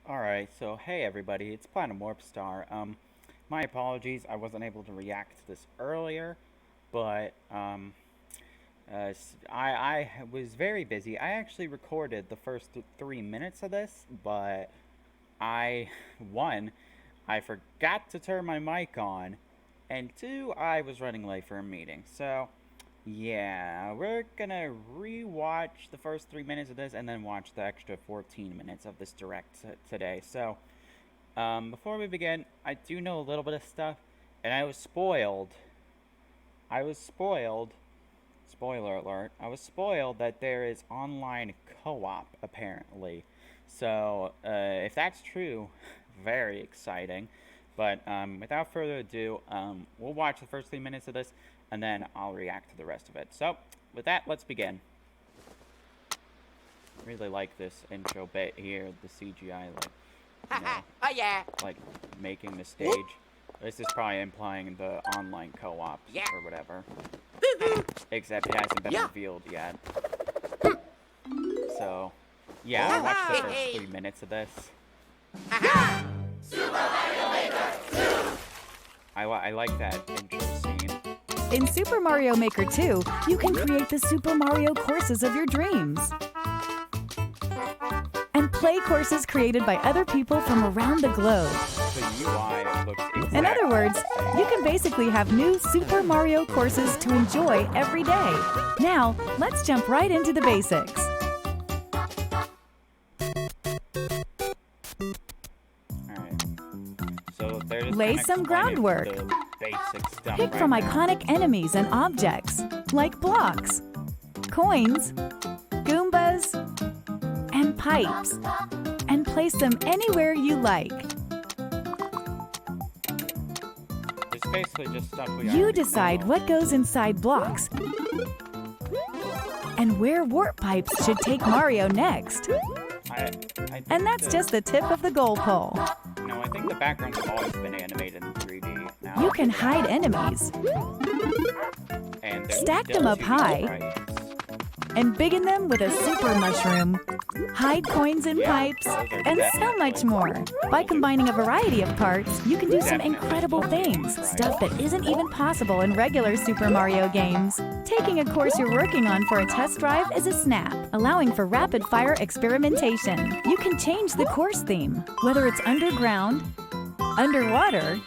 Alright, so hey everybody, it's Platinum Warp Star. My apologies, I wasn't able to react to this earlier, but I was very busy. I actually recorded the first 3 minutes of this, but one, I forgot to turn my mic on, and two, I was running late for a meeting. So, yeah, we're gonna re-watch the first 3 minutes of this and then watch the extra 14 minutes of this direct today. So, before we begin, I do know a little bit of stuff, and I was spoiled. Spoiler alert. I was spoiled that there is online co-op, apparently. So, if that's true, very exciting. But without further ado, we'll watch the first 3 minutes of this, and then I'll react to the rest of it. So, with that, let's begin. I really like this intro bit here, the CGI, Oh yeah. like making the stage. This is probably implying the online co-op or whatever. Except it hasn't been revealed yet. So, yeah, I watched the first 3 minutes of this. I like that intro scene. In Super Mario Maker 2, you can create the Super Mario courses of your dreams. And play courses created by other people from around the globe. The UI looks exactly In other words, you can basically have new Super Mario courses to enjoy every day. Now, let's jump right into the basics. Alright. So they're just Lay kinda some explaining groundwork. the basic stuff Pick right from now. iconic enemies and objects, like blocks, coins, Goombas, and pipes, and place them anywhere you like. It's basically just stuff we You already decide know. what goes inside blocks and where warp pipes should take Mario next. I think And that's just the tip of the goal pole. No, I think the backgrounds have always been animated in 3D. Now, You can hide enemies and there's stack still them up 2D high. sprites. and biggin them with a super mushroom, hide coins in pipes, and so much more. By combining a variety of parts, you can do some incredible things, stuff that isn't even possible in regular Super Mario games. Taking a course you're working on for a test drive is a snap, allowing for rapid-fire experimentation. You can change the course theme, whether it's underground, underwater,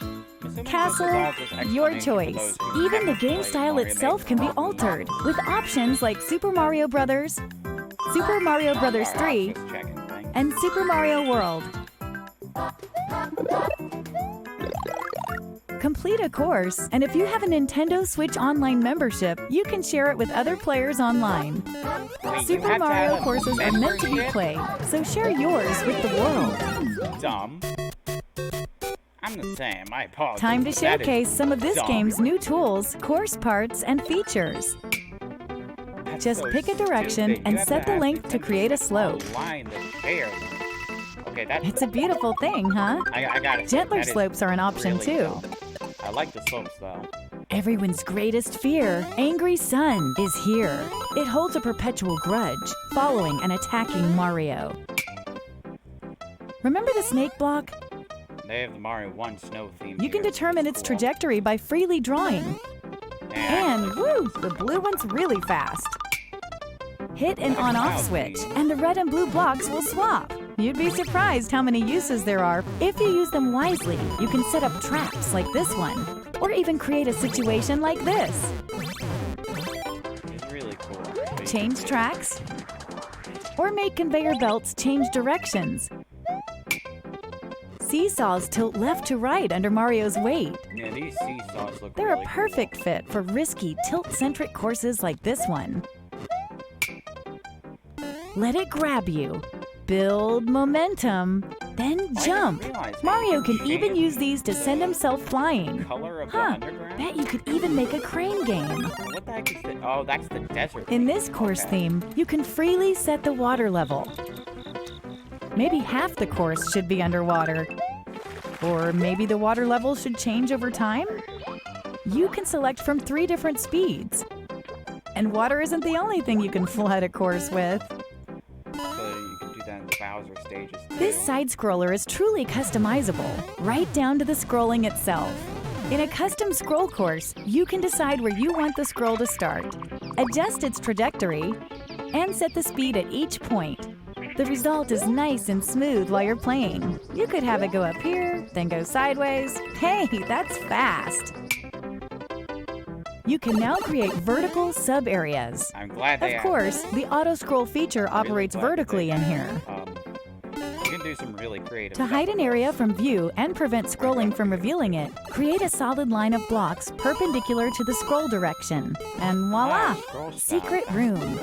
Assuming castle, this is all just your explanation for choice. those who Even the haven't game played style Mario itself Maker can be or altered, not. with options like Super Mario Bros., Super Mario Bros. 3, Just checking things. and Super Mario World. Complete a course, and if you have a Nintendo Switch Online membership, you can share it with other players online. Wait, you Super have to Mario have a courses are meant to be membership? played, so share yours with the world. Dumb. I'm the same. My apologies. Time to but that is showcase some of this dumb. game's new tools, course parts, and features. That's Just so pick a direction stupid. and You have set to the have length to Nintendo create a Switch slope. Online that's fair. Okay, that's. It's a beautiful thing, huh? I got it. Gentler That is slopes are an option really too. dumb. I like the slopes though. Everyone's greatest fear, Angry Sun, is here. It holds a perpetual grudge, following and attacking Mario. Remember the snake block? They have the Mario 1 snow theme. You can here. determine its Cool. trajectory by freely drawing. And woo, the blue one's really fast. Hit an on-off switch, and the red and blue blocks will swap. You'd be surprised how many uses there are. If you use them wisely, you can set up traps like this one, or even create a situation like this. It's really cool. Change tracks, or make conveyor belts change directions. Seesaws tilt left to right under Mario's weight. Yeah, these seesaws look They're really a perfect cool. fit for risky, tilt-centric courses like this one. Let it grab you. Build momentum, then I jump. didn't realize that Mario you can even change use these to send himself flying. Color of the Huh, underground? bet you could even make a crane game. What the heck is that? Oh, that's the desert. In theme. this course Okay. theme, you can freely set the water level. Maybe half the course should be underwater. Or maybe the water level should change over time? You can select from 3 different speeds. And water isn't the only thing you can flood a course with. So you can do that in the Bowser stages too. This side scroller is truly customizable, right down to the scrolling itself. In a custom scroll course, you can decide where you want the scroll to start, adjust its trajectory, and set the speed at each point. The result is nice and smooth while you're playing. You could have it go up here, then go sideways. Hey, that's fast! You can now create vertical sub-areas. I'm glad they Of course, the auto-scroll feature operates vertically in here. You can do some really creative To stuff hide an with area this. from view and prevent scrolling from revealing it, create a solid line of blocks perpendicular to the scroll direction. And voila! Scroll style. Secret room.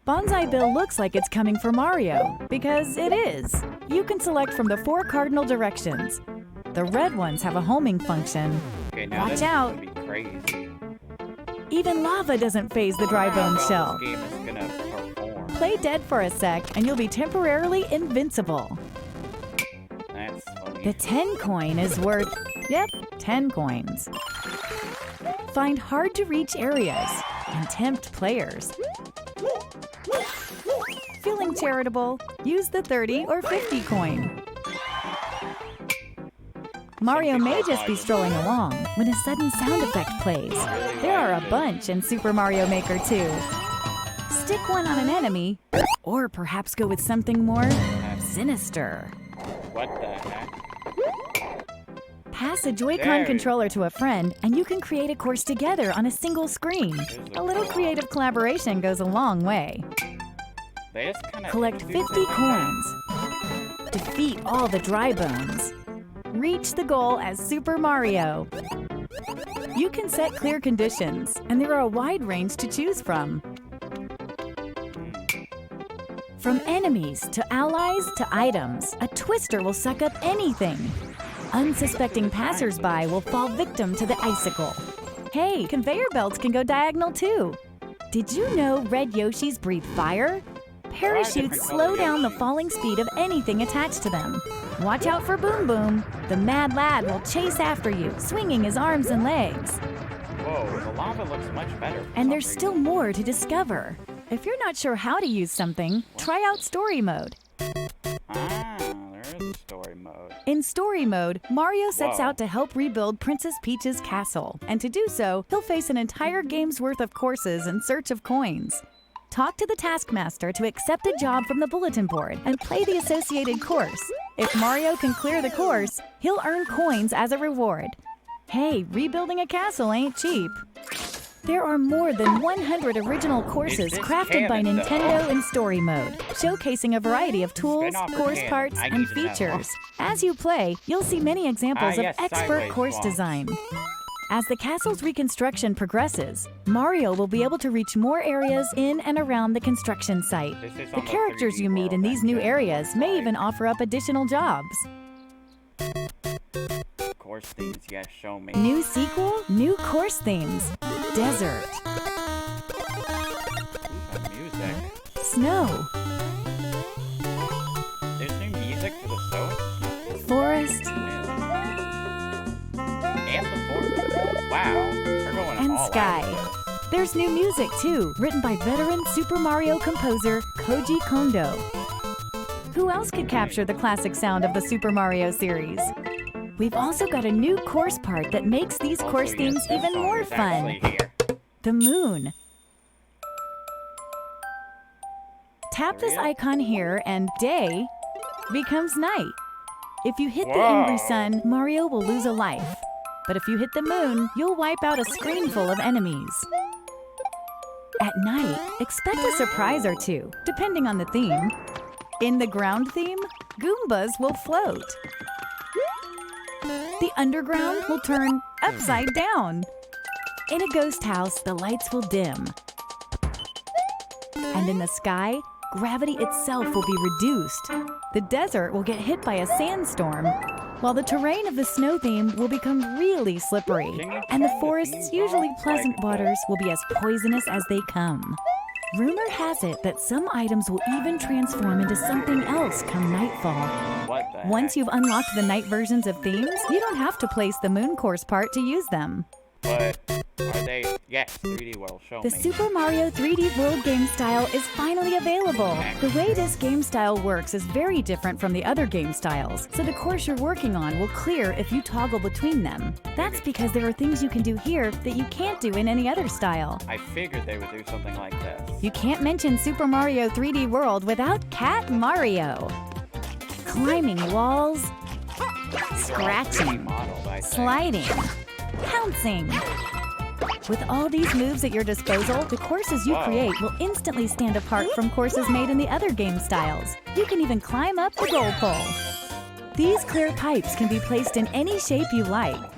Bonsai Bill looks like it's coming for Mario, because it is. You can select from the 4 cardinal directions. The red ones have a homing function. Okay, now Watch this out. is gonna be crazy. Even lava doesn't phase the dry bone How shell. This game is gonna perform. Play dead for a sec and you'll be temporarily invincible. That's funny. The 10 coin is worth, 10 coins. Find hard to reach areas and tempt players. Feeling charitable? Use the 30 or 50 coin. Mario may just be strolling along when a sudden sound effect plays. There are a bunch in Super Mario Maker 2. Stick one on an enemy, or perhaps go with something more sinister. What the heck? Pass a Joy-Con There. controller to a friend, and you can create a course together on a single screen. A little creative collaboration goes a long way. They just kind of Collect 50 coins. Defeat all the dry bones. Reach the goal as Super Mario. You can set clear conditions, and there are a wide range to choose from. From enemies to allies to items, a twister will suck up anything. Unsuspecting passersby will fall victim to the icicle. Hey, conveyor belts can go diagonal too. Did you know red Yoshis breathe fire? Parachutes different slow color down the Yoshis. falling speed of anything attached to them. Watch out for Boom Boom. The mad lad will chase after you, swinging his arms and legs. Whoa, the lava looks much better. for And some there's still reason. more to discover. If you're not sure how to use something, try out Story Mode. Ah, there is a story mode. In Story Mode, Mario sets Whoa. out to help rebuild Princess Peach's castle. And to do so, he'll face an entire game's worth of courses in search of coins. Talk to the Taskmaster to accept a job from the bulletin board and play the associated course. If Mario can clear the course, he'll earn coins as a reward. Hey, rebuilding a castle ain't cheap. There are more than 100 original courses this crafted by canon, though? Nintendo in Story Mode, showcasing a variety of tools, Spin-off or course canon? parts, I and need to know. features. As you play, you'll see many examples yes, of expert sideways course swamps. design. As the castle's reconstruction progresses, Mario will be able to reach more areas in and around the construction site. This is The almost characters 3D you meet in world these new engine. areas may Like, even offer up additional jobs. course themes, yes, show me. New sequel, new course themes. Desert, The music. snow, There's new music for the Switch? forest, And the forest. Wow, they're going and all sky. out. There's new music too, written by veteran Super Mario composer Koji Kondo. Who else could capture the classic sound of the Super Mario series? We've also got a new course part that makes these Also, course yes, themes this even song more is fun. actually here. The moon. Tap this Real? icon here and day becomes night. If you hit the angry Whoa. sun, Mario will lose a life. But if you hit the moon, you'll wipe out a screen full of enemies. At night, expect a surprise or two, depending on the theme. In the ground theme, Goombas will float. The underground will turn upside down. In a ghost house, the lights will dim. And in the sky, gravity itself will be reduced. The desert will get hit by a sandstorm, while the terrain of the snow theme will become really slippery. And the forest's usually pleasant waters will be as poisonous as they come. Rumor has it that some items will even transform into something else come nightfall. What the Once heck? you've unlocked the night versions of themes, you don't have to place the moon course part to use them. But are they... Yes, 3D World, show The me. Super Mario 3D World game style is finally available. The way this game style works is very different from the other game styles, so the course you're working on will clear if you toggle between them. That's because there are things you can do here that you can't do in any other style. I figured they would do something like this. You can't mention Super Mario 3D World without Cat Mario. Climbing walls, These are all 3D scratching, modeled, I think. sliding, pouncing. With all these moves at your disposal, the courses you Wow. create will instantly stand apart from courses made in the other game styles. You can even climb up the goal pole. These clear pipes can be placed in any shape you like. Wow,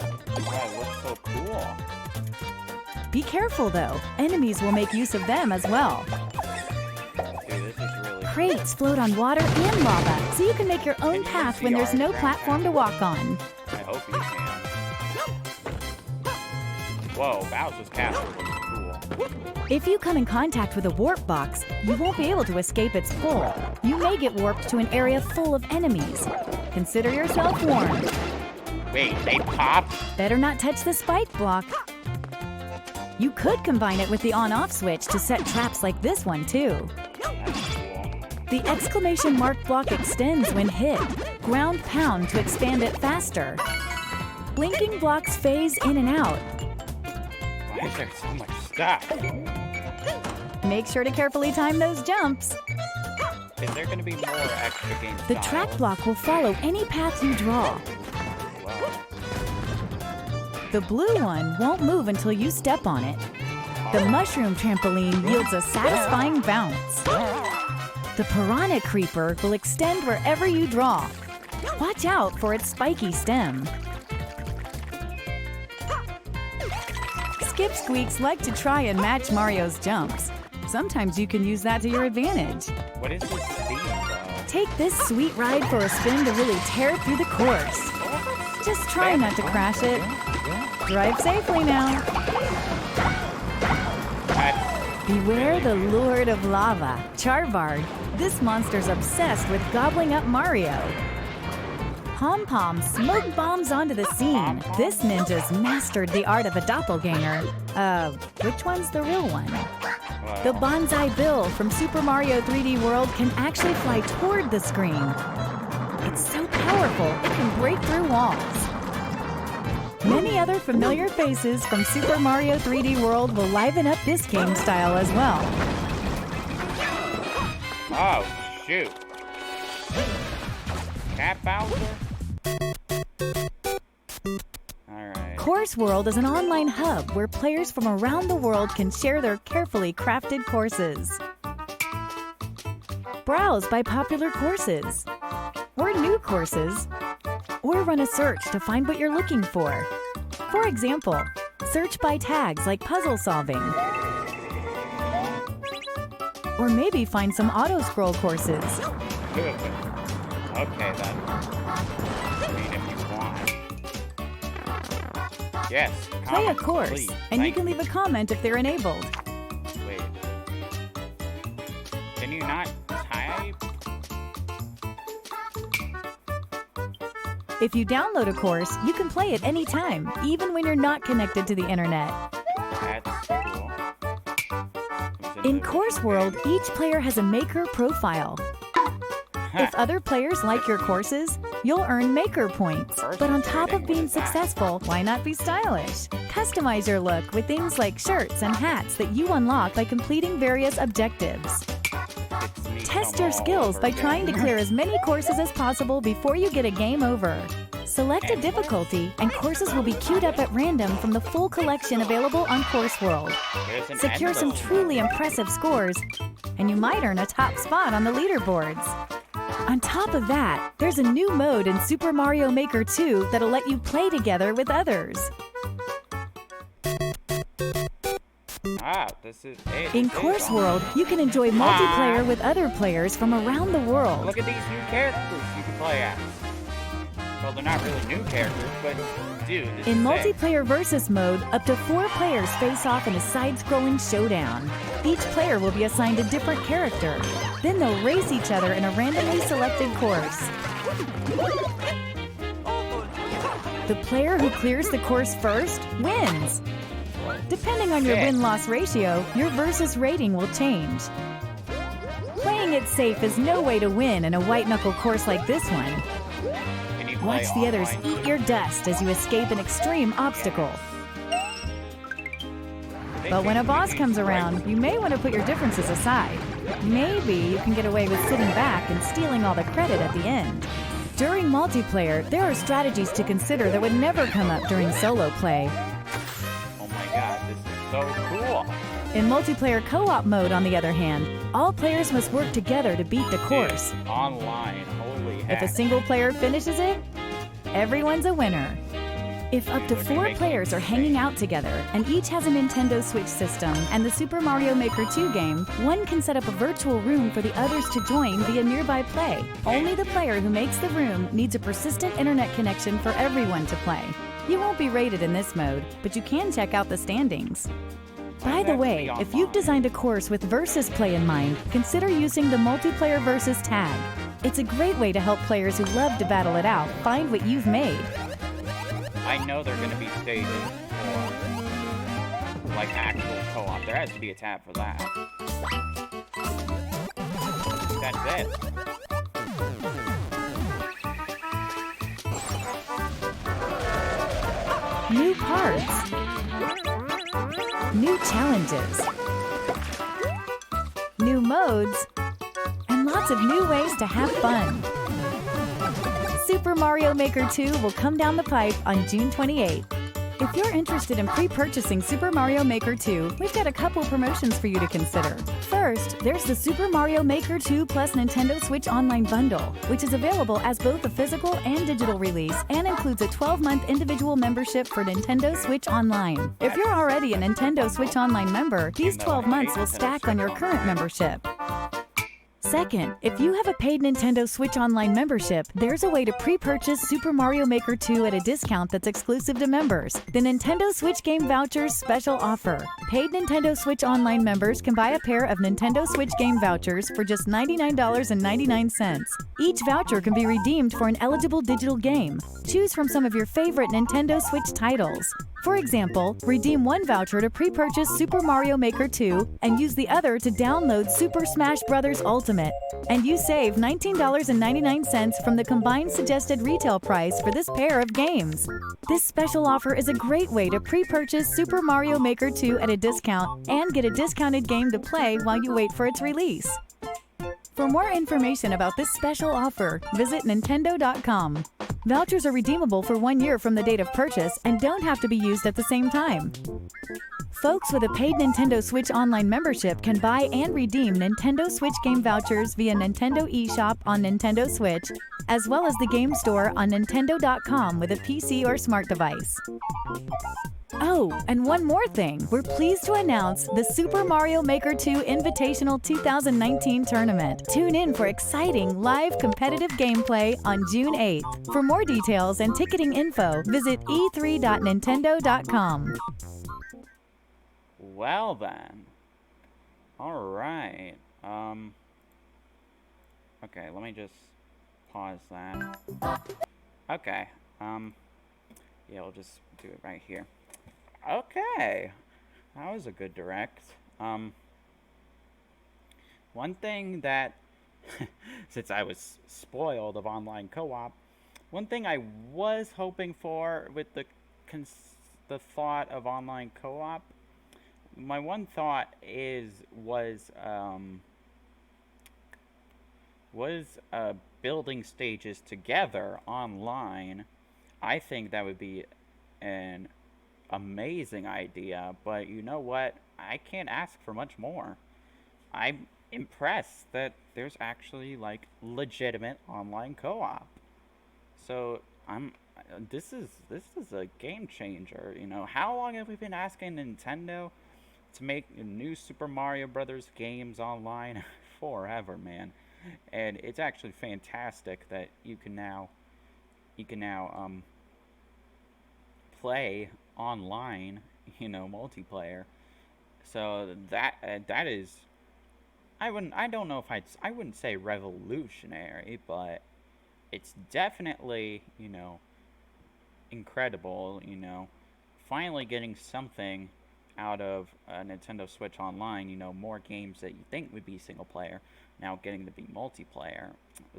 it looks so cool. Be careful though, enemies will make use of them as well. Dude, this is really cool. Crates float on water and lava, so you can make your own you path see when there's our no ground platform to walk on. I hope you can. Whoa, Bowser's Castle looks cool. If you come in contact with a warp box, you won't be able to escape its pull. You may get warped to an area full of enemies. Consider yourself warned. Wait, they pop? Better not touch the spike block. You could combine it with the on-off switch to set traps like this one too. That's cool. The exclamation mark block extends when hit. Ground pound to expand it faster. Blinking blocks phase in and out. Why is there so much stuff? Make sure to carefully time those jumps. Is there going to be more extra game The track styles? block will follow any path you draw. Wow. The blue one won't move until you step on it. The mushroom trampoline yields a satisfying bounce. The piranha creeper will extend wherever you draw. Watch out for its spiky stem. Skip Squeaks like to try and match Mario's jumps. Sometimes you can use that to your advantage. What is this theme, though? Take this sweet ride for a spin to really tear through the course. Just try not to crash it. Drive safely now. That's Beware the Lord of Lava, Charvard. This monster's obsessed with gobbling up Mario. Pom Pom smoke bombs onto the scene. This ninja's mastered the art of a doppelganger. Which one's the real one? The Bonsai Bill from Super Mario 3D World can actually fly toward the screen. It's so powerful, it can break through walls. Many other familiar faces from Super Mario 3D World will liven up this game style as well. Oh, shoot. Cat Bowser? Alright. Course World is an online hub where players from around the world can share their carefully crafted courses. Browse by popular courses, or new courses, or run a search to find what you're looking for. For example, search by tags like puzzle solving. Or maybe find some auto-scroll courses. Good. Okay, then. I mean, if you want. Yes. Play a comments, course, please. and you Thank can leave a comment if they're enabled. Wait. Can you not type? If you download a course, you can play it anytime, even when you're not connected to the internet. That's cool. In Course World, each player has a maker profile. If other players like your courses, you'll earn maker points. But on top of being successful, why not be stylish? Customize your look with things like shirts and hats that you unlock by completing various objectives. It's me Test come your all skills over by again. trying to clear as many courses as possible before you get a game over. Select a difficulty, and courses will be queued up at random from the full collection available on Course World. There's an Secure some endless truly one. impressive scores, and you might earn a top spot on the leaderboards. On top of that, there's a new mode in Super Mario Maker 2 that'll let you play together with others. Ah, this is it. In This is Course on. you can enjoy multiplayer with other players from around the world. Look at these new characters you can play as. Well, they're not really new characters, but dude, this In is sick. multiplayer versus mode, up to 4 players face off in a side-scrolling showdown. Each player will be assigned a different character. Then they'll race each other in a randomly selected course. The player who clears the course first wins. Depending on your Shit. win-loss ratio, your versus rating will change. Playing it safe is no way to win in a white-knuckle course like this one. Can you play Watch the others online? eat your dust as you escape an extreme obstacle. They But when a changed boss these comes right- around, you may want to put your differences aside. Maybe you can get away with sitting back and stealing all the credit at the end. During multiplayer, there are strategies to consider that would never come up during solo play. Oh my god, this is so cool. In multiplayer co-op mode, on the other hand, all players must work together to beat the course. Dude, online, holy heck. If a single player finishes it, everyone's a winner. If up to 4 players are hanging out together and each has a Nintendo Switch system and the Super Mario Maker 2 game, one can set up a virtual room for the others to join via nearby play. Only the player who makes the room needs a persistent internet connection for everyone to play. You won't be rated in this mode, but you can check out the standings. By the way, if you've designed a course with Versus Play in mind, consider using the Multiplayer Versus tag. It's a great way to help players who love to battle it out find what you've made. I know there are going to be stages for, like, actual co-op. There has to be a tab for that. That's it. New cards. New challenges. New modes. And lots of new ways to have fun. Super Mario Maker 2 will come down the pipe on June 28th. If you're interested in pre-purchasing Super Mario Maker 2, we've got a couple promotions for you to consider. First, there's the Super Mario Maker 2 plus Nintendo Switch Online Bundle, which is available as both a physical and digital release and includes a 12-month individual membership for Nintendo Switch Online. If you're already a Nintendo Switch Online member, these 12 months will stack on your current membership. Second, if you have a paid Nintendo Switch Online membership, there's a way to pre-purchase Super Mario Maker 2 at a discount that's exclusive to members. The Nintendo Switch Game Vouchers Special Offer. Paid Nintendo Switch Online members can buy a pair of Nintendo Switch Game Vouchers for just $99.99. Each voucher can be redeemed for an eligible digital game. Choose from some of your favorite Nintendo Switch titles. For example, redeem one voucher to pre-purchase Super Mario Maker 2 and use the other to download Super Smash Bros. Ultimate. And you save $19.99 from the combined suggested retail price for this pair of games. This special offer is a great way to pre-purchase Super Mario Maker 2 at a discount and get a discounted game to play while you wait for its release. For more information about this special offer, visit Nintendo.com. Vouchers are redeemable for 1 year from the date of purchase and don't have to be used at the same time. Folks with a paid Nintendo Switch Online membership can buy and redeem Nintendo Switch game vouchers via Nintendo eShop on Nintendo Switch, as well as the game store on Nintendo.com with a PC or smart device. Oh, and one more thing. We're pleased to announce the Super Mario Maker 2 Invitational 2019 tournament. Tune in for exciting live competitive gameplay on June 8th. For more details and ticketing info, visit e3.nintendo.com. Well then. Alright. Okay, let me just pause that. Okay. Yeah, we'll just do it right here. Okay. That was a good direct. One thing that, since I was spoiled of online co-op, one thing I was hoping for with the thought of online co-op, my one thought was building stages together online. I think that would be an amazing idea, but you know what? I can't ask for much more. I'm impressed that there's actually like legitimate online co-op. So this is a game changer, you know. How long have we been asking Nintendo to make new Super Mario Brothers games online? Forever, man. And it's actually fantastic that you can now play online, you know, multiplayer. So that is, I wouldn't say revolutionary, but it's definitely, you know, incredible, you know, finally getting something out of Nintendo Switch Online, more games that you think would be single player now getting to be multiplayer.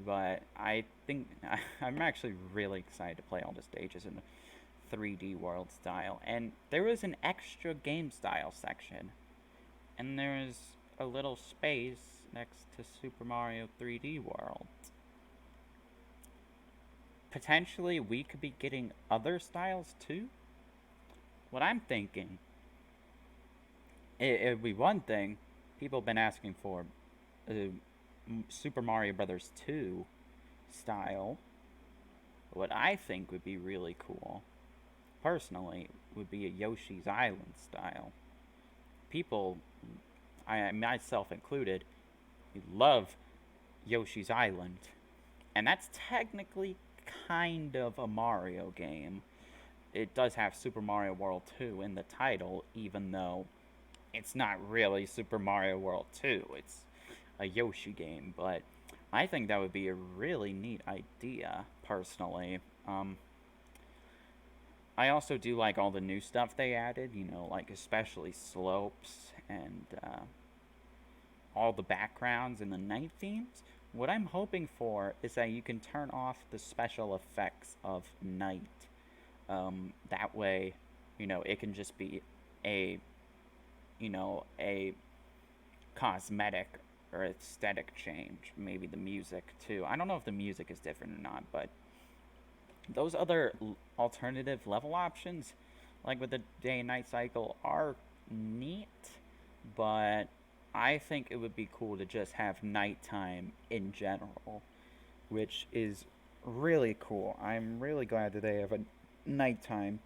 But I think I'm actually really excited to play all the stages in the 3D world style. And there was an extra game style section, and there's a little space next to Super Mario 3D World. Potentially, we could be getting other styles too. What I'm thinking, it would be one thing people have been asking for, Super Mario Brothers 2 style. What I think would be really cool, personally, would be a Yoshi's Island style. People, I myself included, love Yoshi's Island, and that's technically kind of a Mario game. It does have Super Mario World 2 in the title, even though it's not really Super Mario World 2. It's a Yoshi game, but I think that would be a really neat idea, personally. I also do like all the new stuff they added, like especially slopes and all the backgrounds and the night themes. What I'm hoping for is that you can turn off the special effects of night. That way, it can just be a cosmetic or aesthetic change. Maybe the music too. I don't know if the music is different or not, but those other alternative level options, like with the day and night cycle, are neat, but I think it would be cool to just have nighttime in general, which is really cool. I'm really glad that they have a nighttime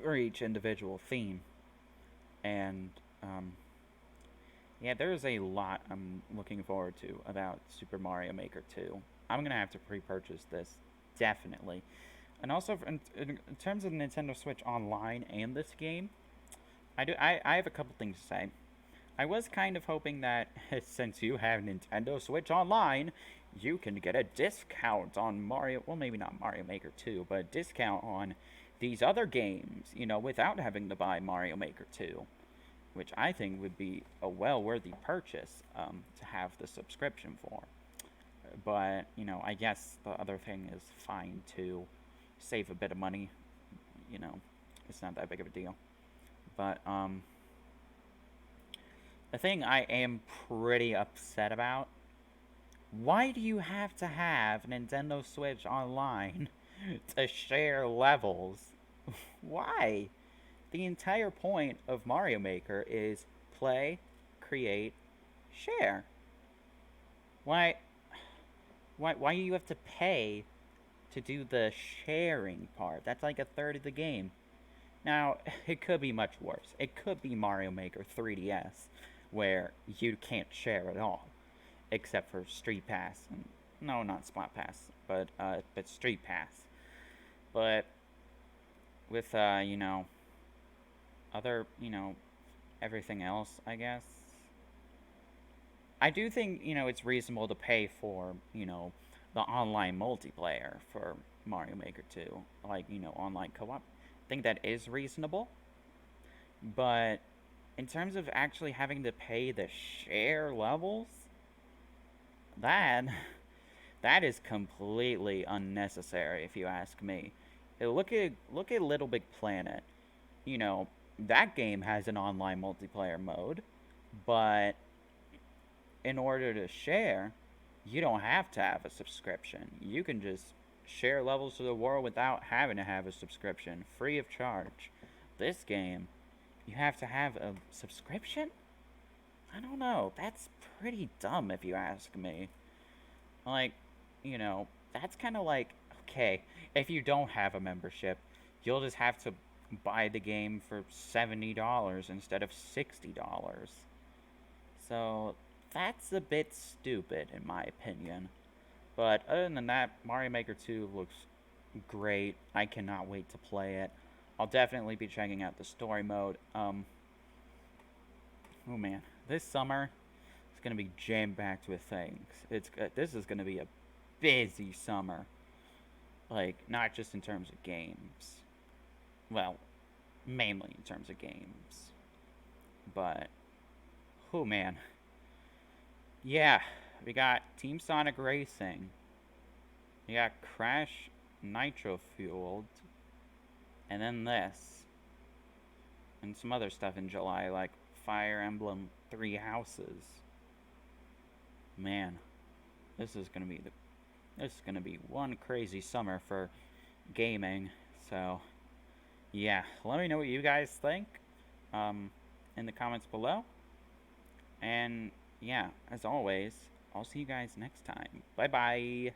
for each individual theme. And yeah, there's a lot I'm looking forward to about Super Mario Maker 2. I'm gonna have to pre-purchase this, definitely. And also, in terms of Nintendo Switch Online and this game, I have a couple things to say. I was kind of hoping that since you have Nintendo Switch Online, you can get a discount on Mario, well, maybe not Mario Maker 2, but a discount on these other games, without having to buy Mario Maker 2, which I think would be a well-worthy purchase to have the subscription for. But, I guess the other thing is fine to save a bit of money. It's not that big of a deal. But, the thing I am pretty upset about, why do you have to have Nintendo Switch Online to share levels? Why? The entire point of Mario Maker is play, create, share. Why do you have to pay to do the sharing part? That's like a third of the game. Now, it could be much worse. It could be Mario Maker 3DS, where you can't share at all, except for Street Pass. No, not Spot Pass, but Street Pass. But with, other, everything else, I guess. I do think, it's reasonable to pay for, the online multiplayer for Mario Maker 2. Like, online co-op. I think that is reasonable. But in terms of actually having to pay the share levels, that is completely unnecessary, if you ask me. Look at Little Big Planet. That game has an online multiplayer mode, but in order to share, you don't have to have a subscription. You can just share levels to the world without having to have a subscription, free of charge. This game, you have to have a subscription? I don't know. That's pretty dumb, if you ask me. Like, that's kind of like, okay, if you don't have a membership, you'll just have to buy the game for $70 instead of $60. So, that's a bit stupid, in my opinion. But other than that, Mario Maker 2 looks great. I cannot wait to play it. I'll definitely be checking out the story mode. Oh man, this summer is gonna be jam-packed with things. This is gonna be a busy summer. Like, not just in terms of games. Well, mainly in terms of games. But, oh man. Yeah, we got Team Sonic Racing. We got Crash Nitro Fueled. And then this. And some other stuff in July, like Fire Emblem 3 Houses. Man, this is gonna be one crazy summer for gaming. So, yeah, let me know what you guys think in the comments below. And yeah, as always, I'll see you guys next time. Bye bye.